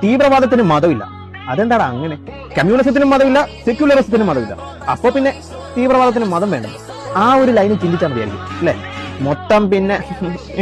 തീവ്രവാദത്തിന് മതമില്ല. അതെന്താടാ അങ്ങനെ? കമ്മ്യൂണിസത്തിനും മതമില്ല, സെക്യുലറിസത്തിനും മതമില്ല. അപ്പൊ പിന്നെ തീവ്രവാദത്തിന് മതം വേണം. ആ ഒരു ലൈനിൽ ചിന്തിച്ചാൽ മതിയായിരിക്കും അല്ലെ? മൊത്തം പിന്നെ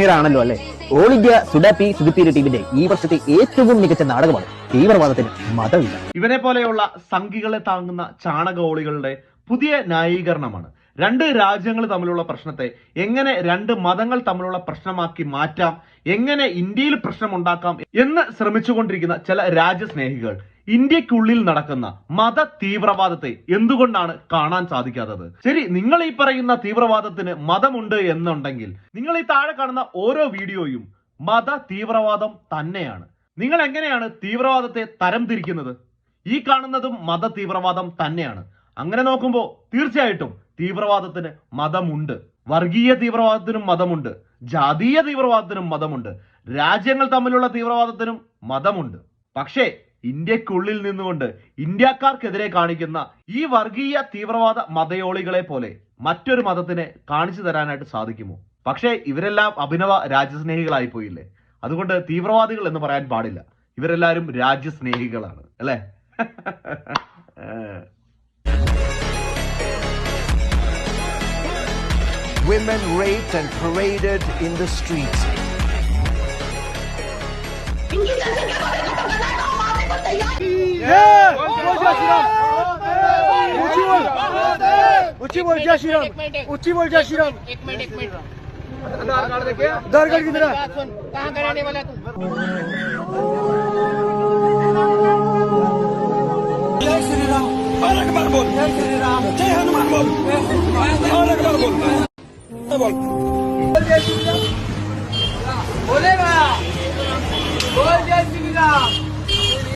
ഇതാണല്ലോ അല്ലെ? ഓൾ ഇന്ത്യ സുഡാപ്പി സുഡിപ്പീരി ടീമിന്റെ ഈ വർഷത്തെ ഏറ്റവും മികച്ച നാടകമാണ് തീവ്രവാദത്തിന് മതമില്ല. ഇവനെ പോലെയുള്ള സംഘികളെ താങ്ങുന്ന ചാണകോളികളുടെ പുതിയ ന്യായീകരണമാണ് രണ്ട് രാജ്യങ്ങൾ തമ്മിലുള്ള പ്രശ്നത്തെ എങ്ങനെ രണ്ട് മതങ്ങൾ തമ്മിലുള്ള പ്രശ്നമാക്കി മാറ്റാം, എങ്ങനെ ഇന്ത്യയിൽ പ്രശ്നമുണ്ടാക്കാം എന്ന് ശ്രമിച്ചുകൊണ്ടിരിക്കുന്ന ചില രാജ്യസ്നേഹികൾ ഇന്ത്യക്കുള്ളിൽ നടക്കുന്ന മത തീവ്രവാദത്തെ എന്തുകൊണ്ടാണ് കാണാൻ സാധിക്കാത്തത്? ശരി, നിങ്ങൾ ഈ പറയുന്ന തീവ്രവാദത്തിന് മതമുണ്ട് എന്നുണ്ടെങ്കിൽ നിങ്ങൾ ഈ താഴെ കാണുന്ന ഓരോ വീഡിയോയും മത തീവ്രവാദം തന്നെയാണ്. നിങ്ങൾ എങ്ങനെയാണ് തീവ്രവാദത്തെ തരംതിരിക്കുന്നത്? ഈ കാണുന്നതും മത തീവ്രവാദം തന്നെയാണ്. അങ്ങനെ നോക്കുമ്പോൾ തീർച്ചയായിട്ടും തീവ്രവാദത്തിന് മതമുണ്ട്. വർഗീയ തീവ്രവാദത്തിനും മതമുണ്ട്, ജാതീയ തീവ്രവാദത്തിനും മതമുണ്ട്, രാജ്യങ്ങൾ തമ്മിലുള്ള തീവ്രവാദത്തിനും മതമുണ്ട്. പക്ഷേ ഇന്ത്യക്കുള്ളിൽ നിന്നുകൊണ്ട് ഇന്ത്യക്കാർക്കെതിരെ കാണിക്കുന്ന ഈ വർഗീയ തീവ്രവാദ മതയോളികളെ പോലെ മറ്റൊരു മതത്തിനെ കാണിച്ചു തരാനായിട്ട് സാധിക്കുമോ? പക്ഷേ ഇവരെല്ലാം അഭിനവ രാജ്യസ്നേഹികളായി പോയില്ലേ. അതുകൊണ്ട് തീവ്രവാദികൾ എന്ന് പറയാൻ പാടില്ല. ഇവരെല്ലാവരും രാജ്യസ്നേഹികളാണ് അല്ലേ? Women raped and paraded in the streets. Aadhaar card किधर है? कहाँ कराने वाला तू? जय श्री राम, और अकबर बोल। जय श्री राम, जय हनुमान बोल, और अकबर बोल। बोल जय श्री राम, बोलेगा बोल जय श्री राम।